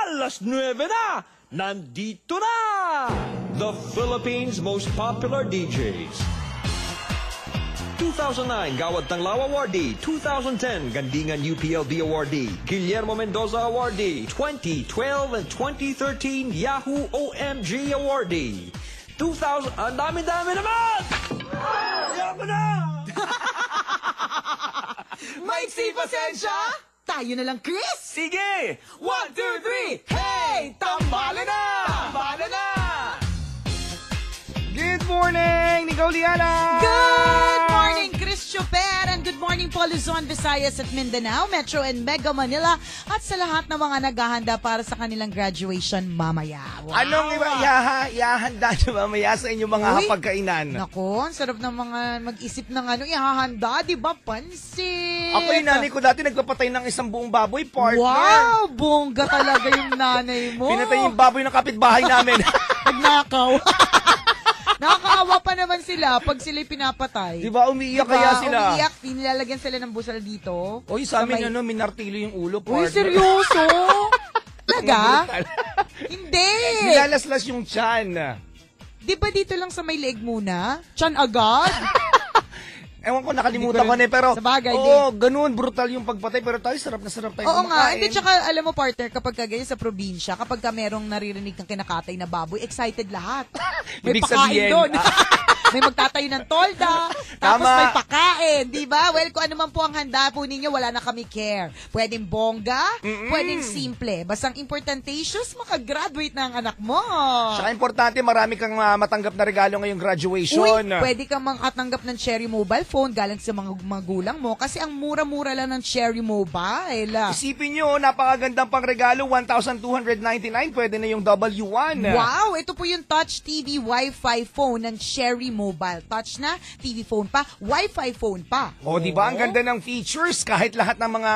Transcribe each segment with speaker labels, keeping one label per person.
Speaker 1: 9 na! Nandito na! The Philippines' most popular DJs. 2009 Gawad Tanglaw Awardee, 2010 Gandingan UPLB Awardee, Guillermo Mendoza Awardee, 2012 and 2013 Yahoo OMG Awardee. 2000, ang dami-dami naman! Yaman na!
Speaker 2: Maiksi pasensya! Tayo na lang, Chris!
Speaker 1: Sige!
Speaker 2: 1, 2, 3! Hey! Tambala na! Tambala na!
Speaker 3: Good morning, Nicole Liana!
Speaker 2: Good morning, Chris Chuper! And good morning po, Luzon, Visayas at Mindanao, Metro and Mega Manila at sa lahat ng mga naghahanda para sa kanilang graduation mamaya. Wow.
Speaker 3: Anong ihahanda nyo mamaya sa inyong mga hapagkainan?
Speaker 2: Naku, ang sarap ng mga mag-isip ng ano ihahanda, di ba? Pansit!
Speaker 3: Ako yung nanay ko dati nagpapatay ng isang buong baboy, partner.
Speaker 2: Wow! Bongga talaga yung nanay mo.
Speaker 3: Pinatay yung baboy ng kapitbahay namin.
Speaker 2: Nagnakaw. Nakakaawa pa naman sila pag sila'y pinapatay.
Speaker 3: Di ba umiiyak kaya sila?
Speaker 2: Umiiyak, nilalagyan sila ng busal dito.
Speaker 3: Oy, sa amin minartilo yung ulo,
Speaker 2: Uy,
Speaker 3: partner.
Speaker 2: seryoso? Talaga? Hindi.
Speaker 3: Nilalaslas yung tiyan.
Speaker 2: Di ba dito lang sa may leeg muna? Tiyan agad?
Speaker 3: Ewan ko, nakalimutan ko na pero ganun, brutal yung pagpatay, pero tayo sarap na sarap tayo
Speaker 2: Oo
Speaker 3: kumakain.
Speaker 2: nga, hindi, tsaka alam mo partner, kapag ganyan sa probinsya, kapag ka merong naririnig kang kinakatay na baboy, excited lahat. May
Speaker 3: Ibig
Speaker 2: pakain
Speaker 3: sabihin,
Speaker 2: doon. May magtatayo ng tolda, tapos may pakain, di ba? Well, kung ano man po ang handa po ninyo, wala na kami care. Pwedeng bongga, pwedeng simple. Bastang importantatious, makagraduate na ang anak mo.
Speaker 3: Saka importante, marami kang matanggap na regalo ngayong graduation.
Speaker 2: Uy, pwede kang makatanggap ng Cherry Mobile phone galing sa mga magulang mo kasi ang mura-mura lang ng Cherry Mobile.
Speaker 3: Isipin nyo, napakagandang pang regalo, 1,299, pwede na yung W1.
Speaker 2: Wow, ito po yung Touch TV Wi-Fi phone ng Cherry Mobile. Touch na, TV phone pa, Wi-Fi phone pa.
Speaker 3: O, di ba? Ang ganda ng features. Kahit lahat ng mga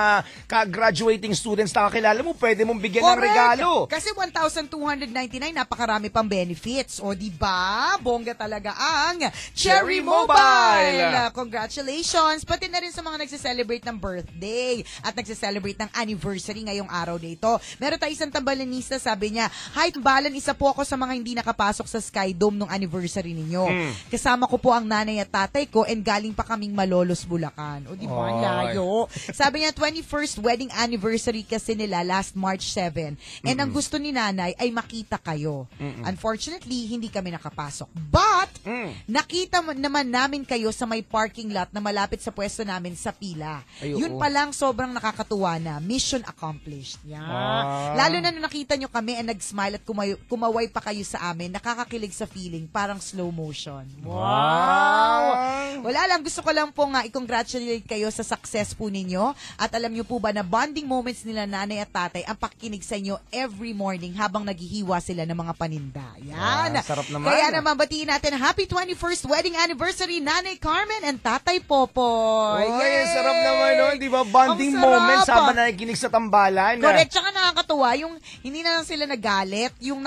Speaker 3: graduating students na kakilala mo, pwede mong bigyan ng regalo.
Speaker 2: Kasi 1,299, napakarami pang benefits. O, di ba? Bongga talaga ang Cherry Mobile. Congratulations. Pati na rin sa mga nagse-celebrate ng birthday at nagse-celebrate ng anniversary ngayong araw na ito. Meron tayo isang tambalanista, sabi niya, "Hi, tambalan, isa po ako sa mga hindi nakapasok sa Sky Dome nung anniversary ninyo. Kasama ko po ang nanay at tatay ko and galing pa kaming Malolos, Bulacan." O, di ba? Ang layo. Sabi niya, 21st wedding anniversary kasi nila last March 7. And ang gusto ni nanay ay makita kayo. Unfortunately, hindi kami nakapasok. But, nakita naman namin kayo sa may parking lot na malapit sa pwesto namin sa pila. Yun pa lang sobrang nakakatuwa na. Mission accomplished. Yan. Lalo na nung nakita nyo kami and nag-smile at kumaway pa kayo sa amin, nakakakilig sa feeling, parang slow motion. Wow! Wala lang, gusto ko lang po nga i-congratulate kayo sa success po ninyo. At alam nyo po ba na bonding moments nila nanay at tatay ang pakikinig sa inyo every morning habang naghihiwa sila ng mga paninda. Yan.
Speaker 3: Sarap naman.
Speaker 2: Kaya naman batiin natin happy 21st wedding anniversary Nanay Carmen and Tatay Popoy.
Speaker 3: Ay, sarap naman nun. Di ba? Bonding moments habang nakikinig sa tambalan.
Speaker 2: Correct. Tsaka nakakatuwa yung hindi na lang sila nagalit. Yung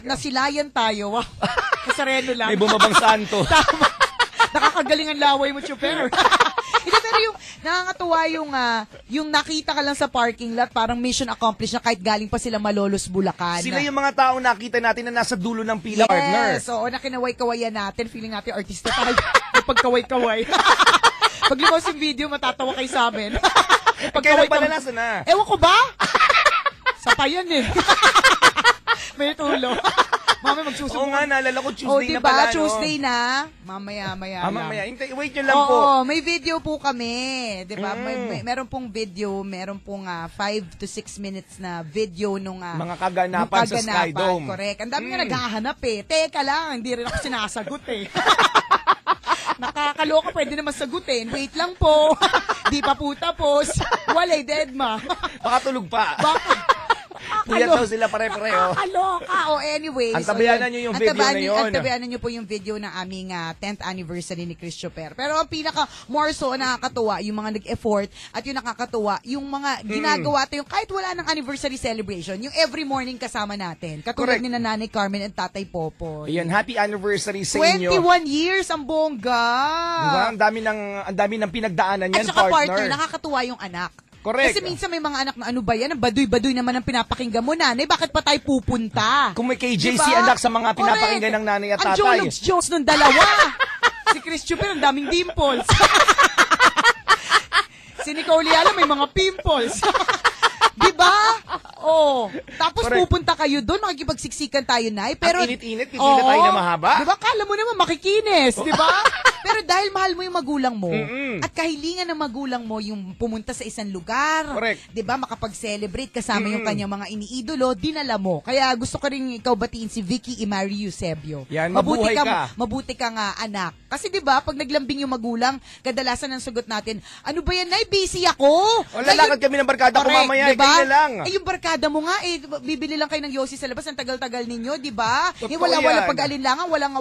Speaker 2: nasilayan tayo. Wow. Kasareno lang.
Speaker 3: May bumabang santo.
Speaker 2: Tama. Nakakagaling ang laway mo, Chuper. Hindi, pero yung nakakatuwa yung nakita ka lang sa parking lot, parang mission accomplished na kahit galing pa sila Malolos, Bulacan.
Speaker 3: Sila yung mga taong nakita natin na nasa dulo ng pila, partner.
Speaker 2: Yes, oo, nakinaway-kawayan natin. Feeling natin artista tayo. Pagkaway-kaway. Pag lumos yung video, matatawa kayo sa amin.
Speaker 3: Kailan pala nasa na?
Speaker 2: Ewan ko ba? Sapayan eh. May tulo. Mamaya magsusunod.
Speaker 3: Oo nga, naalala ko Tuesday na
Speaker 2: diba?
Speaker 3: pala.
Speaker 2: Tuesday na. Mamaya lang.
Speaker 3: Mamaya. Wait nyo lang po.
Speaker 2: Oo, may video po kami. Diba? Meron pong video, meron pong 5 to 6 minutes na video nung
Speaker 3: mga kaganapan sa Sky Dome.
Speaker 2: Correct. Ang dami nga naghahanap eh. Teka lang, hindi rin ako sinasagot eh. Nakakaloka, pwede naman sagutin. Wait lang po. Di pa po tapos. Walay dead ma.
Speaker 3: Baka tulog pa. Puyat daw sila pare-pareho.
Speaker 2: Nakakaloka. Anyway.
Speaker 3: Antabayanan nyo yung video na yun.
Speaker 2: Antabayanan nyo po yung video ng aming 10th anniversary ni Chris Chuper. Pero ang pinaka more so nakakatuwa, yung mga nag-effort at yung nakakatuwa, yung mga ginagawa tayo, kahit wala ng anniversary celebration, yung every morning kasama natin. Katulad ni Nanay Carmen at Tatay Popoy.
Speaker 3: Ayan, happy anniversary sa inyo.
Speaker 2: 21 years ang bongga.
Speaker 3: Diba? Ang dami ng pinagdaanan yan,
Speaker 2: at saka
Speaker 3: partner.
Speaker 2: nakakatuwa yung anak.
Speaker 3: Correct.
Speaker 2: Kasi minsan may mga anak na ano ba yan, ang baduy-baduy naman ang pinapakinggan mo, nanay, bakit pa tayo pupunta?
Speaker 3: Kung may KJC
Speaker 2: Diba?
Speaker 3: anak sa mga pinapakinggan
Speaker 2: Correct.
Speaker 3: ng nanay at
Speaker 2: Ang
Speaker 3: tatay.
Speaker 2: Jologs nung dalawa. Si Chris Chuper, ang daming dimples. Si Nicole Yala, may mga pimples. Diba? Oh. Tapos
Speaker 3: Correct.
Speaker 2: pupunta kayo doon, makikipagsiksikan tayo, nay. Pero,
Speaker 3: Ang init-init, pipila tayo na mahaba.
Speaker 2: Diba? Kala mo naman makikinis, diba? Pero dahil mahal mo yung magulang mo, at kahilingan ng magulang mo yung pumunta sa isang lugar,
Speaker 3: Correct.
Speaker 2: diba? Makapag-celebrate kasama yung kanyang mga iniidolo, dinala mo. Kaya gusto ko rin ikaw batiin si Vicky Imari Eusebio.
Speaker 3: Yan, mabuhay ka.
Speaker 2: Mabuti ka nga, anak. Kasi diba, pag naglambing yung magulang, kadalasan ang sagot natin, ano ba yan, nay? Busy ako.
Speaker 3: O lalakad kami ng barkada ko
Speaker 2: Correct,
Speaker 3: mamaya,
Speaker 2: diba?
Speaker 3: kaya lang.
Speaker 2: Eh, yung barkada mo nga, bibili lang kayo ng yosi sa labas, ang tagal-tagal ninyo, di ba?
Speaker 3: Totoo
Speaker 2: Wala
Speaker 3: yan.
Speaker 2: pag-alinlangan, walang,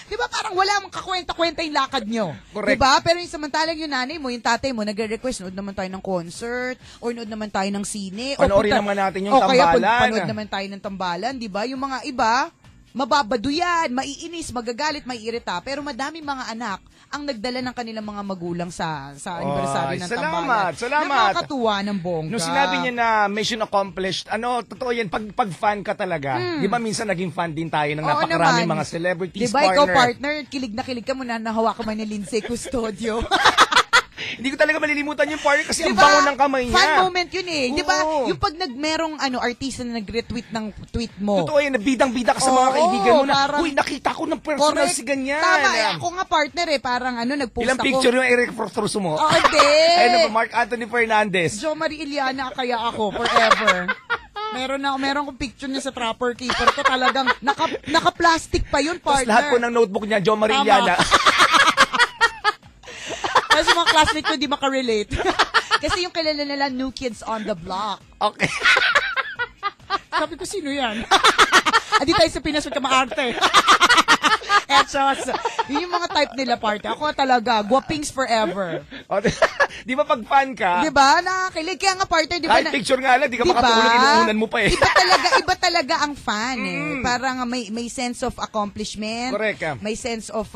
Speaker 2: di ba parang wala mong kakwenta-kwenta yung lakad nyo.
Speaker 3: Correct.
Speaker 2: Di ba? Pero yung samantalang yung nanay mo, yung tatay mo, nagre-request, nood naman tayo ng concert, or nood naman tayo ng sine.
Speaker 3: Panoorin naman natin yung
Speaker 2: Kaya
Speaker 3: tambalan.
Speaker 2: panood naman tayo ng tambalan, di ba? Yung mga iba, mababado yan, maiinis, magagalit, maiirita. Pero madaming mga anak ang nagdala ng kanilang mga magulang sa anibersaryo ng tambalan.
Speaker 3: Salamat.
Speaker 2: Nakakatuwa ng bongga.
Speaker 3: Nung sinabi niya na mission accomplished, totoo yan, pag fan ka talaga, di ba minsan naging fan din tayo ng
Speaker 2: Oo
Speaker 3: napakaraming
Speaker 2: naman.
Speaker 3: mga celebrities,
Speaker 2: Diba, ikaw
Speaker 3: partner.
Speaker 2: partner, kilig na kilig ka muna, nahawakan mo ni Lindsay Custodio.
Speaker 3: Hindi ko talaga malilimutan yung partner kasi ang
Speaker 2: Diba?
Speaker 3: bango ng kamay niya.
Speaker 2: Fan moment yun eh. Di ba?
Speaker 3: Oo.
Speaker 2: Yung pag merong artista na nag-retweet ng tweet mo.
Speaker 3: Totoo yan, bidang-bida ka sa mga
Speaker 2: Oo,
Speaker 3: kaibigan mo na,
Speaker 2: parang-
Speaker 3: uy, nakita ko ng personal si ganyan.
Speaker 2: Tama, ako nga partner eh. Parang nag-post
Speaker 3: Ilang
Speaker 2: ako.
Speaker 3: picture yung Eric Fortroso mo?
Speaker 2: Oh, hindi.
Speaker 3: Ayun na ba, Mark Anthony Fernandez.
Speaker 2: Jo Marie Iliana kaya ako forever. Meron akong picture niya sa trapper keeper ko, talagang naka-plastic pa yun,
Speaker 3: Tapos
Speaker 2: partner.
Speaker 3: lahat po ng notebook niya, Jo Marie
Speaker 2: Tama.
Speaker 3: Iliana.
Speaker 2: Kasi mga classmate ko di makarelate. Kasi yung kilala nila, New Kids on the Block.
Speaker 3: Okay.
Speaker 2: Sabi ko, sino yan? Adi tayo sa Pinas, ka maarte. Etchos. Yun yung mga type nila, party. Ako talaga, guwapings forever.
Speaker 3: O, di ba pag fan ka,
Speaker 2: Di ba? Nakakilig. Kaya nga, partner, di ba?
Speaker 3: kahit picture nga lang, di ka makatulog, inuunan mo pa eh.
Speaker 2: Iba talaga ang fan eh. Parang may sense of accomplishment.
Speaker 3: Correct.
Speaker 2: May sense of,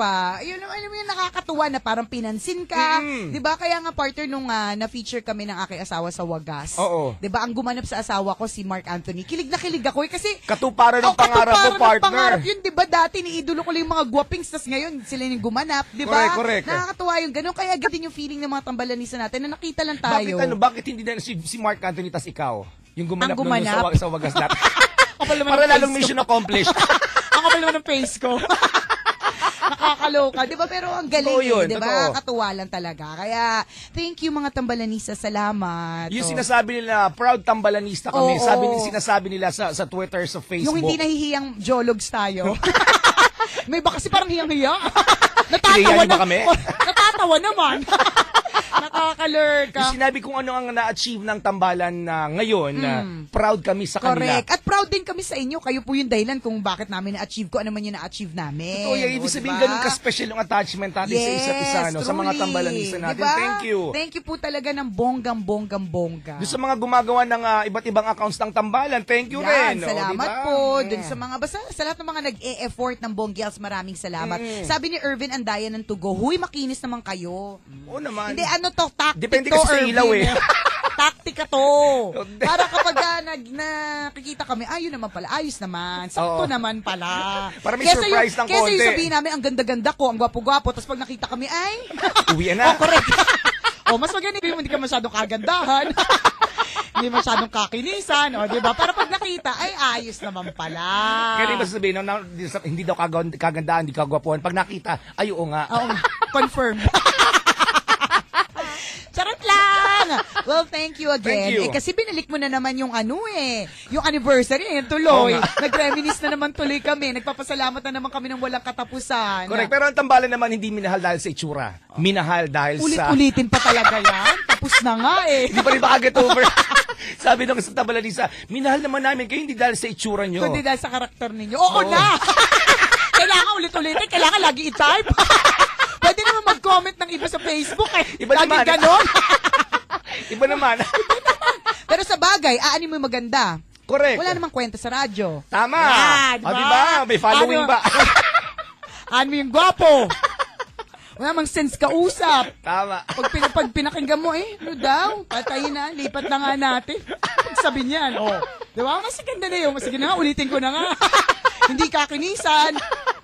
Speaker 2: yun, alam mo yun, nakakatuwa na parang pinansin ka. Di ba? Kaya nga, partner, nung na-feature kami ng aking asawa sa Wagas.
Speaker 3: Oo.
Speaker 2: Di ba? Ang gumanap sa asawa ko, si Mark Anthony. Kilig na kilig ako eh. Kasi,
Speaker 3: Katuparan ng pangarap mo,
Speaker 2: katuparan ng
Speaker 3: partner.
Speaker 2: pangarap yun, di ba? Dati, niidolo ko lang yung mga guwapings, tas ngayon, sila yung gumanap, di ba?
Speaker 3: Correct.
Speaker 2: Nakakatuwa yung ganun. Kaya ganun yung feeling ng mga tambalanisa natin na nakita lang tayo.
Speaker 3: Bakit hindi na si Mark Anthony tas ikaw? Yung gumanap,
Speaker 2: Ang gumanap?
Speaker 3: nun sa Wagas lahat.
Speaker 2: Kapal naman
Speaker 3: Para
Speaker 2: ng face
Speaker 3: lalong
Speaker 2: ko.
Speaker 3: mission accomplished.
Speaker 2: Ang kapal naman ng face ko. Nakakaloka, di ba? Pero ang galing
Speaker 3: Totoo yun,
Speaker 2: di ba?
Speaker 3: totoo.
Speaker 2: Katuwa lang talaga. Kaya, thank you mga tambalanisa. Salamat.
Speaker 3: Yung
Speaker 2: Oh.
Speaker 3: sinasabi nila, proud tambalanista kami.
Speaker 2: Oo.
Speaker 3: Sinasabi nila sa Twitter, sa Facebook.
Speaker 2: Yung hindi nahihiyang jologs tayo. May iba kasi parang hiyang-hiya.
Speaker 3: Hinihiya niyo ba kami?
Speaker 2: Natatawa naman. Nakakalurk.
Speaker 3: Yung sinabi kung ano ang na-achieve ng tambalan na ngayon, proud kami sa kanila.
Speaker 2: Correct. At proud din kami sa inyo. Kayo po yung dahilan kung bakit namin na-achieve ko. Ano man yung na-achieve namin.
Speaker 3: Totoo yan. Ibig
Speaker 2: O,
Speaker 3: sabihin,
Speaker 2: diba?
Speaker 3: ganun ka-special yung attachment natin sa isa't isa, no? Sa mga
Speaker 2: truly.
Speaker 3: tambalanista natin.
Speaker 2: Diba?
Speaker 3: Thank you.
Speaker 2: Thank you po talaga ng bonggang-bonggang-bongga.
Speaker 3: Doon sa mga gumagawa ng iba't ibang accounts ng tambalan, thank you
Speaker 2: Yan,
Speaker 3: rin.
Speaker 2: salamat
Speaker 3: diba?
Speaker 2: po. Dun sa mga, basta sa lahat ng mga nag-e-effort ng Bonggels, maraming salamat. Sabi ni Irvin Andaya ng Tugo, huy, makinis naman kayo.
Speaker 3: Oo naman.
Speaker 2: Hindi, ano to, tactic
Speaker 3: Depende
Speaker 2: to,
Speaker 3: kasi sa ilaw
Speaker 2: Irvin.
Speaker 3: eh.
Speaker 2: Taktika to. Para kapag nakikita kami, ayun naman pala, ayos naman. Sakto
Speaker 3: Oo.
Speaker 2: naman pala.
Speaker 3: Para may surprise ng
Speaker 2: Kesa yung
Speaker 3: konti.
Speaker 2: sabihin namin, ang ganda-ganda ko, ang gwapo-gwapo, tapos pag nakita kami, ay,
Speaker 3: Uwi na.
Speaker 2: correct. Mas maganda mo, hindi ka masyadong kagandahan. Hindi masyadong kakinisan, di ba? Para pag nakita, ay ayos naman pala.
Speaker 3: Kaya di ba sasabihin, hindi daw kagandaan, hindi kagwapuan. Pag nakita, ay oo nga.
Speaker 2: Oo, confirm. Charot lang! Well, thank you again.
Speaker 3: Thank you.
Speaker 2: Kasi binalik mo na naman yung yung anniversary, yung tuloy.
Speaker 3: Oo nga.
Speaker 2: Nag-reminisce na naman tuloy kami. Nagpapasalamat na naman kami ng walang katapusan.
Speaker 3: Correct. Pero ang tambalan naman, hindi minahal dahil sa itsura. Minahal dahil sa...
Speaker 2: Ulit-ulitin pa talaga yan. Tapos na nga eh.
Speaker 3: Hindi pa rin makaget over. Sabi nung sa tambalanisa, minahal naman namin kayo hindi dahil sa itsura nyo.
Speaker 2: Kundi dahil sa karakter ninyo. Oo na! Kailangan ulit-ulitin. Kailangan lagi i-type. Pwede naman mag-comment ng iba sa Facebook eh.
Speaker 3: Iba
Speaker 2: lagi
Speaker 3: naman.
Speaker 2: ganon.
Speaker 3: Iba naman.
Speaker 2: Pero sa bagay, aanin mo yung maganda.
Speaker 3: Correct.
Speaker 2: Wala namang kwenta sa radyo.
Speaker 3: Tama.
Speaker 2: Yan, diba?
Speaker 3: Diba? May following
Speaker 2: Ano-
Speaker 3: ba?
Speaker 2: Ano yung gwapo? Wala mang sense kausap.
Speaker 3: Tama.
Speaker 2: Pag pinakinggan mo, ano daw? Patayin na, lipat na nga natin. Pag sabi niyan, di ba? Mas ganda na yun. Mas sige na nga, ulitin ko na nga. Hindi kakinisan.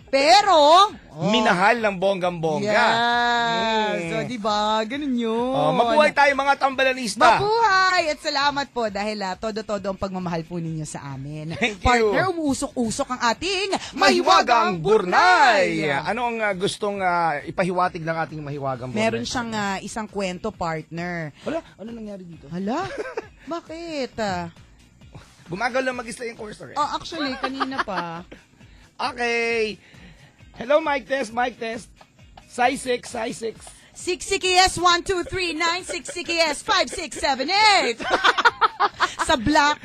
Speaker 2: Pero,
Speaker 3: Minahal ng bonggang-bongga.
Speaker 2: yes. So, di ba? Ganun yun.
Speaker 3: Mabuhay tayo mga tambalanista.
Speaker 2: Mabuhay! At salamat po dahil todo-todo ang pagmamahal po ninyo sa amin.
Speaker 3: Thank you.
Speaker 2: Partner, umuusok-usok ang ating
Speaker 3: Mahiwagang Burnay. Ano ang gustong ipahiwatig ng ating Mahiwagang Burnay?
Speaker 2: Meron siyang isang kwento, partner.
Speaker 3: Wala, ano nangyari dito?
Speaker 2: Hala? Bakit?
Speaker 3: Gumagal lang mag-isa yung cursor.
Speaker 2: Actually, kanina pa.
Speaker 3: Okay. Hello, mic test, mic test. Size 6, size 6.
Speaker 2: 6CKS 123 9 6CKS 5678. Sa block.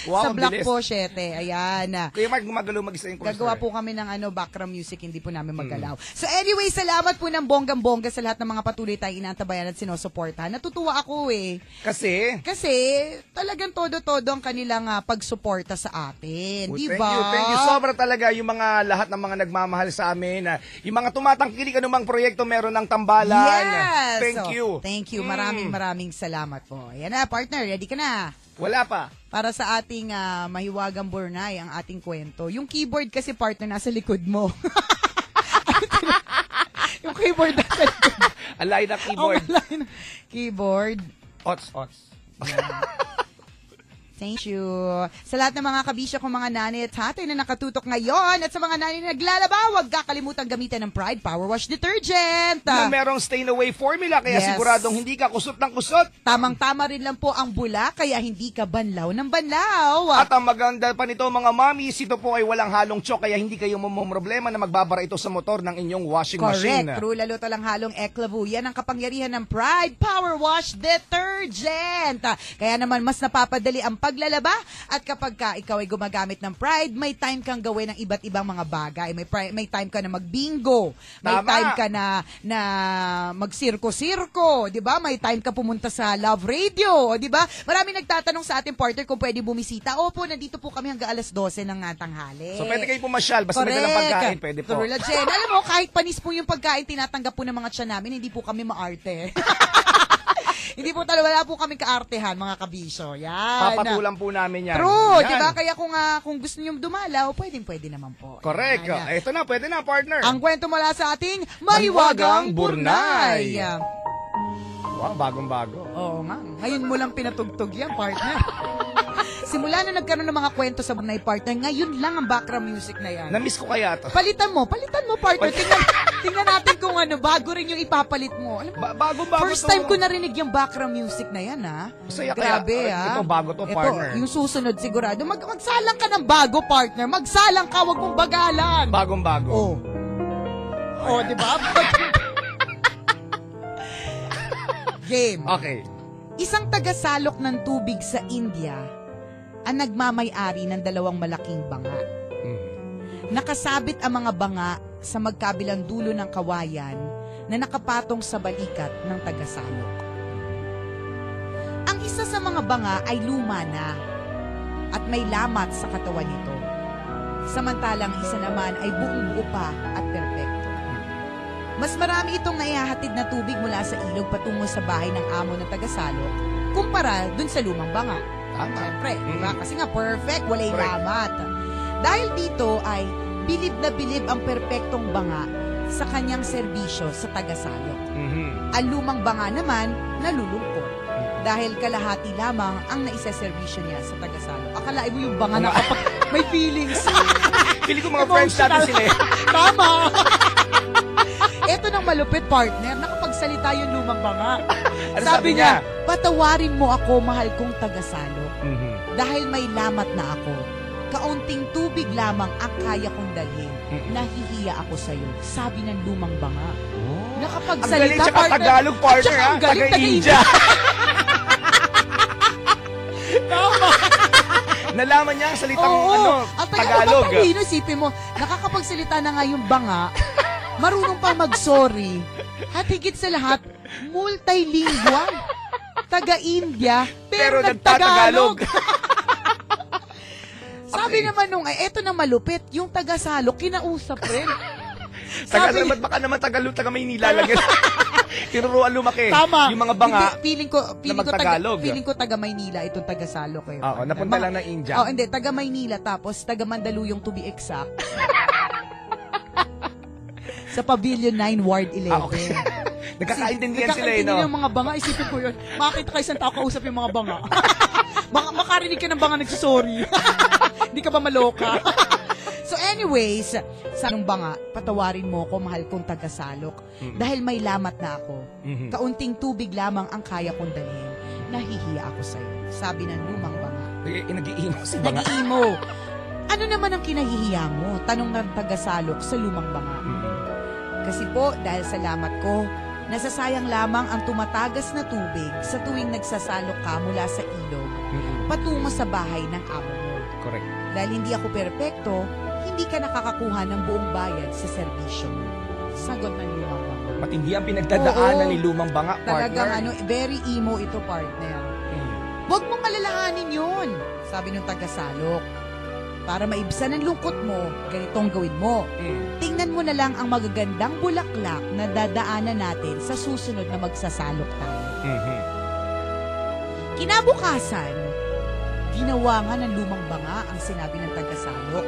Speaker 3: Wow,
Speaker 2: sa
Speaker 3: ang
Speaker 2: block
Speaker 3: bilis.
Speaker 2: po, 7. Ayan.
Speaker 3: Kuya Mark, gumagalaw mag-isa yung cursor.
Speaker 2: Gagawa po kami ng background music, hindi po namin maggalaw. So anyway, salamat po ng bonggang-bongga sa lahat ng mga patuloy tayong inaantabayan at sinusuportahan. Natutuwa ako
Speaker 3: Kasi
Speaker 2: talagang todo-todo ang kanilang pagsuporta sa atin.
Speaker 3: Oh,
Speaker 2: Di
Speaker 3: thank
Speaker 2: ba?
Speaker 3: you, thank you. Sobra talaga yung mga lahat ng mga nagmamahal sa amin. Yung mga tumatangkilik anumang proyekto meron ng tambalan.
Speaker 2: Yes!
Speaker 3: Thank
Speaker 2: So,
Speaker 3: you.
Speaker 2: Thank you. Maraming salamat po. Ayan na, partner. Ready ka na?
Speaker 3: Wala pa.
Speaker 2: Para sa ating Mahiwagang Burnay, ang ating kwento. Yung keyboard kasi, partner, nasa likod mo. Yung keyboard nasa likod.
Speaker 3: Alay na keyboard.
Speaker 2: Keyboard.
Speaker 3: Ots.
Speaker 2: Thank you. Sa lahat ng mga kabisyo kong mga nanay at tatay na nakatutok ngayon at sa mga nanay na naglalaba, huwag kakalimutan gamitan ng Pride Power Wash Detergent.
Speaker 3: Na merong stain away formula kaya
Speaker 2: Yes.
Speaker 3: siguradong hindi ka kusot ng kusot.
Speaker 2: Tamang-tama rin lang po ang bula kaya hindi ka banlaw ng banlaw.
Speaker 3: At ang maganda pa nito mga mommies, ito po ay walang halong chok kaya hindi kayo problema na magbabara ito sa motor ng inyong washing machine.
Speaker 2: Correct. True lalo talang halong Eclavu. Yan ang kapangyarihan ng Pride Power Wash Detergent. Kaya naman mas napapadali ang paglalaba at kapag ikaw ay gumagamit ng Pride, may time kang gawin ng iba't ibang mga bagay. May time ka na magbingo. May
Speaker 3: Tama.
Speaker 2: time ka na magsirko-sirko. 'Di ba? May time ka pumunta sa Love Radio. 'Di ba? Marami nagtatanong sa ating partner kung pwede bumisita. Opo, nandito po kami hanggang alas 12 ng tanghali.
Speaker 3: So pwede kayo pumasyal, basta may dalang pagkain, pwede po.
Speaker 2: True, Jen. Alam mo, kahit panis po yung pagkain, tinatanggap po ng mga tiyan namin, hindi po kami maarte. Hindi po talaga, wala po kaming kaartehan, mga kabisyo. Yan.
Speaker 3: Papatulan po namin yan.
Speaker 2: True,
Speaker 3: Yan.
Speaker 2: di ba? Kaya kung gusto niyo dumalaw, pwede naman po.
Speaker 3: Correct.
Speaker 2: Yan.
Speaker 3: Ito na, pwede na, partner.
Speaker 2: Ang kwento mula sa ating Mahiwagang Burnay.
Speaker 3: Wow, bagong-bago.
Speaker 2: Oo nga. Ngayon mo lang pinatugtog yan, partner. Simula na nagkaroon ng mga kwento sa Burnay, partner, ngayon lang ang background music na yan.
Speaker 3: Na-miss ko kaya to.
Speaker 2: Palitan mo, partner. Tingnan natin kung bago rin yung ipapalit mo. Alam mo,
Speaker 3: Bago-bago
Speaker 2: first
Speaker 3: to.
Speaker 2: time ko narinig yung background music na yan, ha?
Speaker 3: Masaya kaya.
Speaker 2: Grabe, ha?
Speaker 3: Ito, bago to, partner.
Speaker 2: Yung susunod sigurado. Magsalang ka ng bago, partner. Magsalang ka, wag mong bagalan.
Speaker 3: Bagong-bago.
Speaker 2: Di ba? Game.
Speaker 3: Okay.
Speaker 2: Isang tagasalok ng tubig sa India ang nagmamay-ari ng 2 malaking banga. Nakasabit ang mga banga sa magkabilang dulo ng kawayan na nakapatong sa balikat ng tagasalok. Ang isa sa mga banga ay luma na at may lamat sa katawan nito. Samantalang isa naman ay buong-buo pa at perpekto. Mas marami itong naihahatid na tubig mula sa ilog patungo sa bahay ng amo ng tagasalok kumpara dun sa lumang banga.
Speaker 3: Tama.
Speaker 2: Siyempre, diba? Kasi nga perfect, walay
Speaker 3: Correct.
Speaker 2: lamat. Dahil dito ay bilib na bilib ang perpektong banga sa kanyang serbisyo sa tagasalok. Ang lumang banga naman nalulungkot dahil kalahati lamang ang naiseserbisyo niya sa tagasalok. Akalain mo yung banga na kapag may feelings.
Speaker 3: Pili ko mga friends natin sila eh.
Speaker 2: Tama! Ito nang malupit, partner, nakapagsalita yung lumang banga.
Speaker 3: Ano
Speaker 2: Sabi niya, patawarin mo ako, mahal kong tagasalok.
Speaker 3: Mhm.
Speaker 2: Dahil may lamat na ako. Kaunting tubig lamang ang kaya kong dalhin. Nahihiya ako sa'yo. Sabi ng lumang banga.
Speaker 3: Ang
Speaker 2: Nakapagsalita,
Speaker 3: galing tsaka Tagalog, partner, ha?
Speaker 2: Ang galing,
Speaker 3: Taga-India. Nalaman niya ang salitang Tagalog.
Speaker 2: Ang talino, isipin mo, nakakapagsalita na nga yung banga, marunong pang mag-sorry, at higit sa lahat, multilingual. Taga-India, pero nagtatagalog. Sabi naman nung, eto na malupit, yung taga-salok, kinausap rin.
Speaker 3: Ba't baka naman taga Maynila lang yan. Tinuruan lumaki.
Speaker 2: Tama.
Speaker 3: Yung mga banga
Speaker 2: hindi,
Speaker 3: mag-Tagalog.
Speaker 2: feeling ko taga Maynila itong taga Salok eh.
Speaker 3: Oo, napunta lang ng India.
Speaker 2: Oh, hindi, taga Maynila tapos taga Mandaluyong to be exact. Sa Pavilion 9 Ward 11.
Speaker 3: Okay. Nagkakaintindihan sila eh, no?
Speaker 2: Nagkakaintindihan yung mga banga, isipin ko yun. Makakita ka isang tao kausap yung mga banga. Makarinig ka ng banga nagsasorry. Hindi ka ba maloka? So anyways, sa anong banga, patawarin mo ko, mahal kong taga-Salok. Dahil may lamat na ako. Kaunting tubig lamang ang kaya kong dalhin. Nahihiya ako sa'yo. Sabi ng lumang banga.
Speaker 3: Nag-iimo si banga.
Speaker 2: Nag-iimo. Ano naman ang kinahihiya mo? Tanong ng taga-Salok sa lumang banga. Kasi po, dahil sa lamat ko, nasasayang lamang ang tumatagas na tubig sa tuwing nagsasalok ka mula sa ilog patungo sa bahay ng amo mo.
Speaker 3: Correct.
Speaker 2: Dahil hindi ako perpekto, hindi ka nakakakuha ng buong bayad sa serbisyo. Sagot ng lumang banga.
Speaker 3: Matindi ang pinagdadaanan
Speaker 2: Oo.
Speaker 3: ni lumang banga,
Speaker 2: Talagang
Speaker 3: partner.
Speaker 2: very emo ito, partner. Huwag mong malalahanin yun, sabi ng taga-Salok. Para maibsan ang lungkot mo, ganitong gawin mo. Tingnan mo na lang ang magagandang bulaklak na dadaanan natin sa susunod na magsasalok tayo. Kinabukasan, ginawa nga ng lumang banga ang sinabi ng taga-Salok.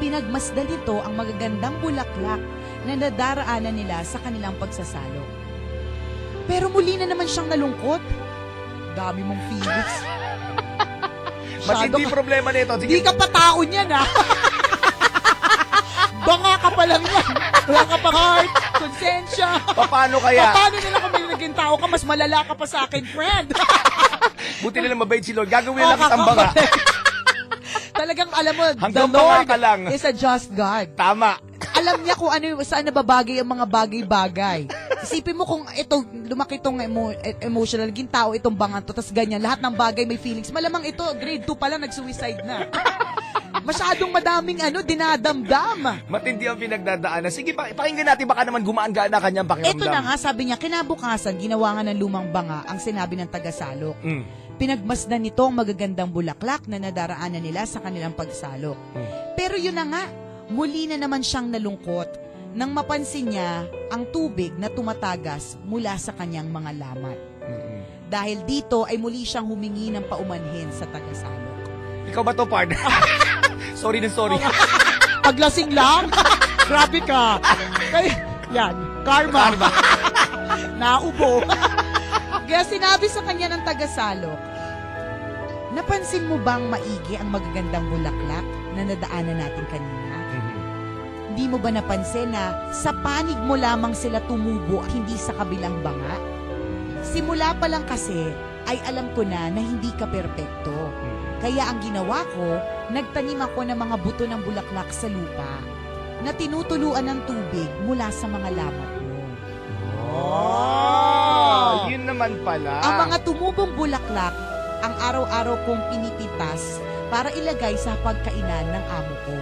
Speaker 2: Pinagmasdan nito ang magagandang bulaklak na nadaraanan nila sa kanilang pagsasalok. Pero muli na naman siyang nalungkot. Dami mong feelings.
Speaker 3: Matindi problema nito.
Speaker 2: Hindi ka pa tao niyan, ha? Banga ka pa lang yan. Wala ka pa heart, konsensya.
Speaker 3: Paano kaya?
Speaker 2: Paano nila kung may naging tao ka, mas malala ka pa sa akin, friend?
Speaker 3: Buti nila mabait si Lord. Gagawin lang kitang banga.
Speaker 2: Talagang alam mo,
Speaker 3: Hanggang
Speaker 2: the Lord
Speaker 3: banga ka lang.
Speaker 2: is a just God.
Speaker 3: Tama.
Speaker 2: Alam niya kung ano, saan nababagay ang mga bagay-bagay. Isipin mo kung ito, lumaki itong emotional, naging tao itong bangan to, tas ganyan, lahat ng bagay may feelings. Malamang ito, grade 2 pa lang, nag-suicide na. Masyadong madaming dinadamdam.
Speaker 3: Matindi ang pinagdadaanan. Sige, pakinggan natin, baka naman gumaan-gaan na kanyang pakiramdam.
Speaker 2: Ito na nga, sabi niya, kinabukasan, ginawa nga ng lumang banga ang sinabi ng taga-Salok. Pinagmasdan nito ang magagandang bulaklak na nadaraanan nila sa kanilang pagsalok. Pero yun na nga, muli na naman siyang nalungkot nang mapansin niya ang tubig na tumatagas mula sa kanyang mga lamat. Dahil dito ay muli siyang humingi ng paumanhin sa taga-Salok.
Speaker 3: Ikaw ba to, partner? Sorry na sorry.
Speaker 2: Paglasing lang? Grabe ka. Yan, karma. Naubo. Kaya sinabi sa kanya ng taga-Salok, napansin mo bang maigi ang magagandang bulaklak na nadaanan natin kanina? Hindi mo ba napansin na sa panig mo lamang sila tumubo at hindi sa kabilang banga? Simula pa lang kasi ay alam ko na hindi ka perpekto. Kaya ang ginawa ko, nagtanim ako ng mga buto ng bulaklak sa lupa na tinutuluan ng tubig mula sa mga lamat mo.
Speaker 3: Yun naman pala.
Speaker 2: Ang mga tumubong bulaklak, ang araw-araw kong pinipitas para ilagay sa pagkainan ng amo ko.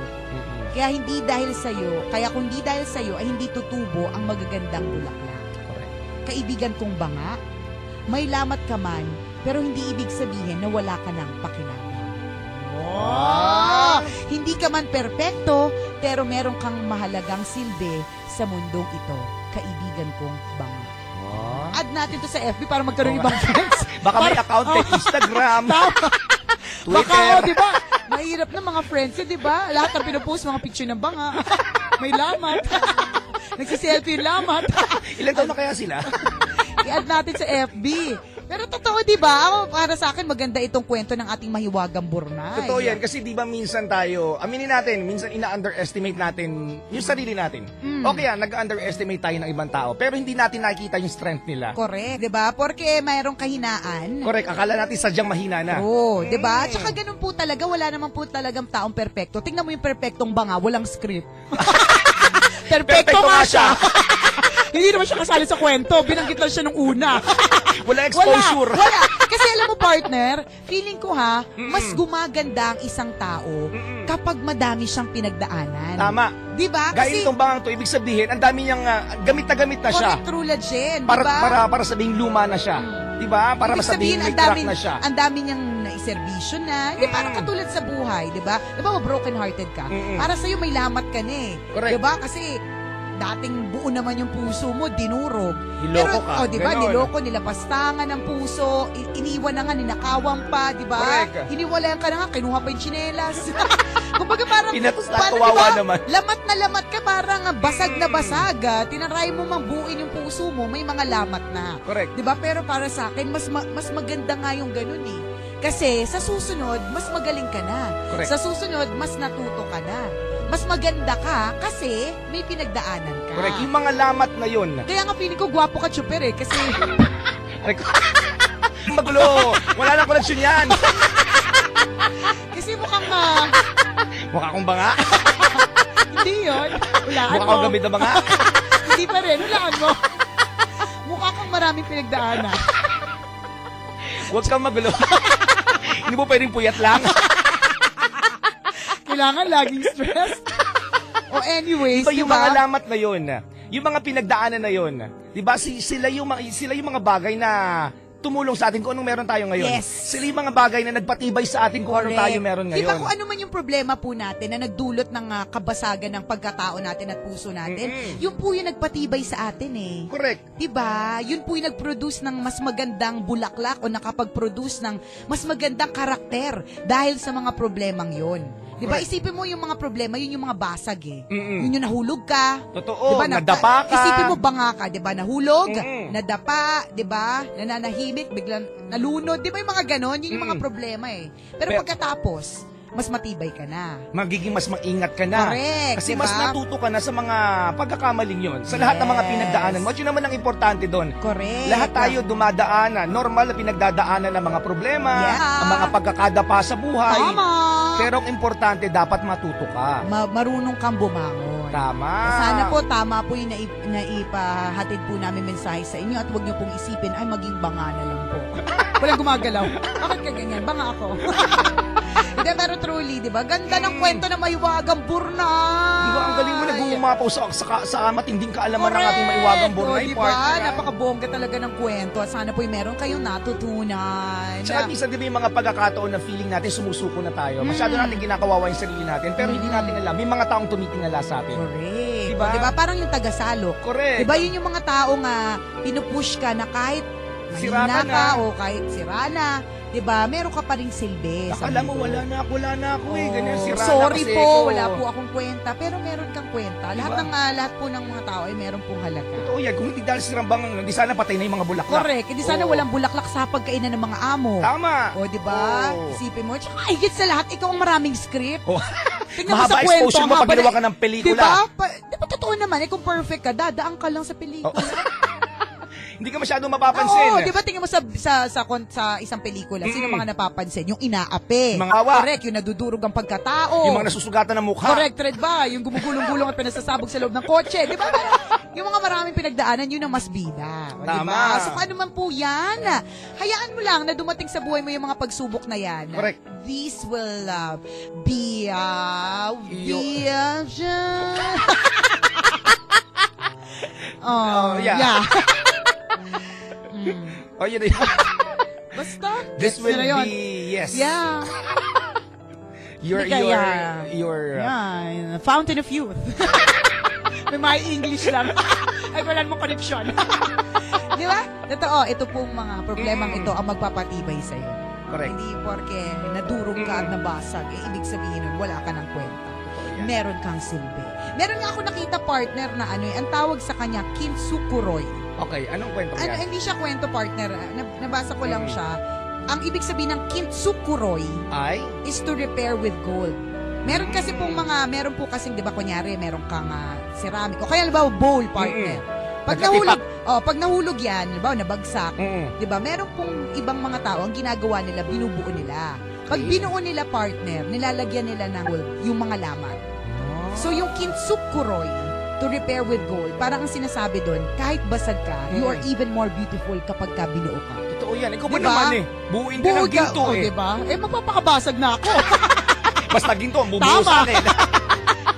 Speaker 2: Kaya hindi dahil sa'yo, kung hindi dahil sa'yo ay hindi tutubo ang magagandang bulaklak.
Speaker 3: Correct.
Speaker 2: Kaibigan kong banga, may lamat ka man, pero hindi ibig sabihin na wala ka ng pakinabang. Hindi ka man perpekto, pero meron kang mahalagang silbi sa mundong ito. Kaibigan kong banga. Add natin to sa FB para magkaroon ibang friends.
Speaker 3: Baka may account like Instagram, Twitter.
Speaker 2: Baka, di ba? Mahirap na mga friends, di ba? Lahat ng pinupost, mga picture ng banga. May lamat. Nagsiselfie yung lamat.
Speaker 3: Ilan taon na kaya sila?
Speaker 2: I-add natin sa FB. Pero totoo, di ba? Ako, para sa akin, maganda itong kwento ng ating mahiwagang Burnay.
Speaker 3: Totoo yan. Kasi di ba minsan tayo, aminin natin, minsan ina-underestimate natin yung sarili natin. Okay yan, nag-underestimate tayo ng ibang tao. Pero hindi natin nakikita yung strength nila.
Speaker 2: Correct, di ba? Porque mayroong kahinaan.
Speaker 3: Correct. Akala natin sadyang mahina na.
Speaker 2: Oo, di ba? Tsaka ganun po talaga, wala naman po talagang taong perpekto. Tingnan mo yung perpektong banga, walang script. Perpekto nga siya. Hindi naman siya kasali sa kwento. Binanggit lang siya nung una.
Speaker 3: Wala exposure.
Speaker 2: Wala. Kasi alam mo, partner, feeling ko mas gumaganda ang isang tao kapag madami siyang pinagdaanan.
Speaker 3: Tama.
Speaker 2: Di ba?
Speaker 3: Gaya itong bangang to, ibig sabihin, ang dami niyang gamit na siya.
Speaker 2: Correct, true legend. Di ba?
Speaker 3: Para sabihing luma na siya. Di ba? Para masabihing may crack na siya.
Speaker 2: Ang dami niyang naiservisyo na. Di parang katulad sa buhay, di ba? Di ba, broken-hearted ka? Para sa'yo may lamat ka na eh.
Speaker 3: Correct.
Speaker 2: Di ba? Kasi dating buo naman yung puso mo, dinurog.
Speaker 3: Niloko ka.
Speaker 2: O, di ba?
Speaker 3: Ganon.
Speaker 2: Niloko, nilapastangan ng puso, iniwan na nga, ninakawan pa, di ba?
Speaker 3: Correct.
Speaker 2: Hiniwalayan ka na nga, kinuha pa yung tsinelas. Kumbaga parang,
Speaker 3: Pinatos na,
Speaker 2: parang,
Speaker 3: kawawa
Speaker 2: diba,
Speaker 3: naman.
Speaker 2: lamat na lamat ka, parang basag na basag. Tinaray mo mang buuin yung puso mo, may mga lamat na.
Speaker 3: Correct.
Speaker 2: Di ba? Pero para sa akin, mas maganda nga yung ganun eh. Kasi sa susunod, mas magaling ka na.
Speaker 3: Correct.
Speaker 2: Sa susunod, mas natuto ka na. Mas maganda ka kasi may pinagdaanan ka.
Speaker 3: Correct. Yung mga lamat na yun.
Speaker 2: Kaya nga feeling ko gwapo ka, Chuper eh. Kasi
Speaker 3: Magulo. Wala na koleksyon yan.
Speaker 2: kasi mukhang
Speaker 3: Mukha akong banga.
Speaker 2: hindi yun. Hulaan
Speaker 3: Mukha
Speaker 2: mo.
Speaker 3: akong gamit na banga.
Speaker 2: Hindi pa rin. Hulaan mo. Mukha kang maraming pinagdaanan.
Speaker 3: Huwag kang magulo. Hindi mo pwedeng puyat lang.
Speaker 2: Kailangan laging stress. O anyways,
Speaker 3: So, yung
Speaker 2: diba?
Speaker 3: mga lamat na yun, yung mga pinagdaanan na yun, di ba, sila yung mga bagay na tumulong sa atin kung anong meron tayo ngayon.
Speaker 2: Yes.
Speaker 3: Sila yung mga bagay na nagpatibay sa atin kung ano
Speaker 2: Correct.
Speaker 3: tayo meron ngayon.
Speaker 2: Diba kung ano man yung problema po natin na nagdulot ng kabasagan ng pagkatao natin at puso natin, yun po yung nagpatibay sa atin eh.
Speaker 3: Correct.
Speaker 2: Diba? Yun po yung nag-produce ng mas magandang bulaklak o nakapag-produce ng mas magandang karakter dahil sa mga problemang yun. Diba?
Speaker 3: Correct.
Speaker 2: Isipin mo yung mga problema, yun yung mga basag eh.
Speaker 3: Mm-mm.
Speaker 2: Yun yung nahulog ka.
Speaker 3: Totoo,
Speaker 2: Diba?
Speaker 3: nadapa ka.
Speaker 2: Isipin mo banga ka, diba? Nahulog,
Speaker 3: Mm-mm.
Speaker 2: nadapa, diba? Nananahimik, biglang nalunod. Diba yung mga ganon? Yun yung mga problema eh. Pero pagkatapos, mas matibay ka na.
Speaker 3: Magiging mas maingat ka na.
Speaker 2: Correct,
Speaker 3: Kasi
Speaker 2: diba?
Speaker 3: mas natuto ka na sa mga pagkakamaling yun. Sa lahat ng mga
Speaker 2: Yes.
Speaker 3: pinagdaanan mo. At yun naman ang importante doon.
Speaker 2: Correct.
Speaker 3: Lahat tayo dumadaanan. Normal na pinagdadaanan ng mga problema,
Speaker 2: Yeah.
Speaker 3: ang mga pagkakadapa sa buhay.
Speaker 2: Tama.
Speaker 3: Pero ang importante, dapat matuto ka.
Speaker 2: Marunong kang bumangon.
Speaker 3: Tama.
Speaker 2: Sana po, tama po yung naipahatid po namin mensahe sa inyo at huwag niyo pong isipin, ay maging banga na lang po. Walang gumagalaw. Bakit ka ganyan? Banga ako. Hindi, pero truly, di ba? Ganda ng kwento na maiwagang Burnay.
Speaker 3: Di ba, ang galing mo nag-uumapaw sa matinding kaalaman ng ating maiwagang Burnay,
Speaker 2: di ba?
Speaker 3: partner.
Speaker 2: Napakabongga talaga ng kwento at sana po meron kayong natutunan.
Speaker 3: Tsaka minsan di ba yung mga pagkakataon na feeling natin sumusuko na tayo. Masyado natin kinakawawa yung sarili natin, pero hindi natin alam. May mga taong tumitingala sa atin.
Speaker 2: Correct.
Speaker 3: Diba?
Speaker 2: Diba? Parang yung tagasalok.
Speaker 3: Correct.
Speaker 2: Diba yun yung mga tao nga pinupush ka na kahit
Speaker 3: Sira
Speaker 2: mahina
Speaker 3: ka na.
Speaker 2: ka o kahit sira na, diba? Meron ka pa ring silbi. sa
Speaker 3: Akala mo
Speaker 2: mundo.
Speaker 3: wala na ako eh. Ganyan, sira na
Speaker 2: Sorry
Speaker 3: kasi
Speaker 2: po,
Speaker 3: ako.
Speaker 2: wala po akong kwenta. Pero meron kang kwenta. Lahat po ng mga tao ay meron pong halaga.
Speaker 3: Totoo yan. Kung hindi dahil si Rambang, hindi sana patay na yung mga bulaklak.
Speaker 2: Correct. Hindi sana
Speaker 3: Oo.
Speaker 2: walang bulaklak sa pagkainan ng mga amo.
Speaker 3: Tama.
Speaker 2: O, diba?
Speaker 3: Oo.
Speaker 2: Isipin mo. Tsaka, higit sa lahat, ikaw ang maraming script.
Speaker 3: Oh.
Speaker 2: Tingnan mo
Speaker 3: Mahaba
Speaker 2: sa kwento,
Speaker 3: exposure mo pag
Speaker 2: haba
Speaker 3: ginawa
Speaker 2: na-
Speaker 3: ka ng pelikula.
Speaker 2: Diba? Diba totoo naman, kung perfect ka, dadaan ka lang sa pelikula.
Speaker 3: Hindi ka masyadong mapapansin.
Speaker 2: Oo, di ba tingin mo sa isang pelikula, sino mga napapansin? Yung inaapi.
Speaker 3: Mga awa.
Speaker 2: Correct, yung nadudurog ang pagkatao.
Speaker 3: Yung mga nasusugatan ng mukha.
Speaker 2: Correct, Red ba? Yung gumugulong-gulong at pinasasabog sa loob ng kotse. Di ba? Yung mga maraming pinagdaanan, yun ang mas bida. O, di
Speaker 3: Tama.
Speaker 2: ba? So, kung ano man po yan, hayaan mo lang na dumating sa buhay mo yung mga pagsubok na yan.
Speaker 3: Correct.
Speaker 2: These will be
Speaker 3: Oh, yeah. Oh, yun na yun.
Speaker 2: Basta.
Speaker 3: This will
Speaker 2: Yun na yun.
Speaker 3: be, yes.
Speaker 2: Yeah.
Speaker 3: Your
Speaker 2: Yan. Fountain of Youth. May mga English lang. Ay, wala mong connection. Di ba? Totoo, ito pong mga problemang ito ang magpapatibay sa'yo.
Speaker 3: Correct.
Speaker 2: Hindi porke nadurog ka at nabasag, ibig sabihin nun, wala ka ng kwenta.
Speaker 3: yan.
Speaker 2: Meron kang silbi. Meron nga ako nakita partner na ang tawag sa kanya, Kintsukuroi.
Speaker 3: Okay, anong kwento yan?
Speaker 2: Hindi siya kwento partner. Nabasa ko lang siya. Ang ibig sabihin ng Kintsukuroi
Speaker 3: Ay?
Speaker 2: is to repair with gold. Meron kasi pong meron po kasing, di ba, kunyari, meron kang ceramic. O kaya, halimbawa, bowl, partner. Pag nahulog yan, halimbawa, nabagsak, di ba, meron pong ibang mga tao, ang ginagawa nila, binubuo nila. Pag binuo nila, partner, nilalagyan nila ng gold, yung mga laman. So, yung Kintsukuroi, to repair with gold, parang ang sinasabi doon, kahit basag ka, you are even more beautiful kapag ka binuo ka.
Speaker 3: Totoo yan. Ikaw ba
Speaker 2: Diba?
Speaker 3: naman eh? Buuin ka ng ginto eh.
Speaker 2: Diba? Magpapakabasag na ako.
Speaker 3: Basta ginto, ang bubuo sa akin.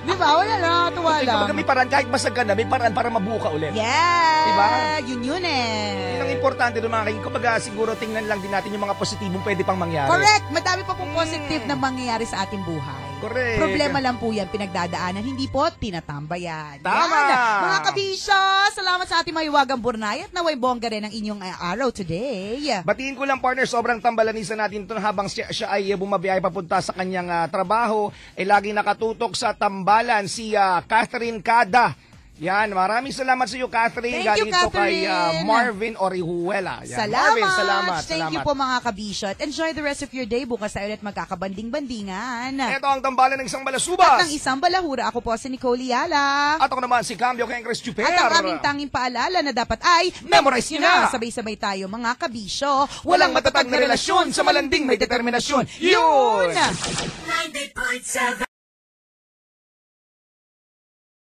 Speaker 2: Diba? Wala na, tuwa lang.
Speaker 3: Kapag may paraan, kahit basag ka na, may paraan para mabuo ka ulit.
Speaker 2: Yeah!
Speaker 3: Diba?
Speaker 2: Yun eh.
Speaker 3: Yun ang importante doon mga kaibigan. Kapag siguro tingnan lang din natin yung mga positibong pwede pang mangyari.
Speaker 2: Correct! Madami pa pong positive na mangyayari sa ating buhay.
Speaker 3: Correct.
Speaker 2: Problema lang po yan, pinagdadaanan, hindi po tinatambayan.
Speaker 3: Tama!
Speaker 2: Yan. Mga kabisyo, salamat sa ating mahiwagang burnay at naway bongga rin ang inyong araw today.
Speaker 3: Batiin ko lang, partner, sobrang tambalanisan natin ito habang siya ay bumabiyay papunta sa kanyang trabaho. Lagi nakatutok sa tambalan si Catherine Cada. Yan, maraming salamat sa iyo, Catherine.
Speaker 2: Thank you,
Speaker 3: Galing to kay
Speaker 2: Catherine.
Speaker 3: Marvin Orihuela. Yan.
Speaker 2: Salamat!
Speaker 3: Marvin, salamat.
Speaker 2: Thank you po mga kabisyo. Enjoy the rest of your day. Bukas tayo ulit magkakabanding-bandingan.
Speaker 3: Ito ang tambalan ng isang
Speaker 2: At
Speaker 3: balasubas.
Speaker 2: ng isang balahura, ako po si Nicole Yala.
Speaker 3: At ako naman si Cambio Kengres Chuper.
Speaker 2: At ang aming tanging paalala na dapat ay
Speaker 3: Memorize nyo na!
Speaker 2: Sabay-sabay tayo mga kabisyo.
Speaker 3: Walang matatag na relasyon sa malanding may determinasyon. Yun!
Speaker 4: 90.7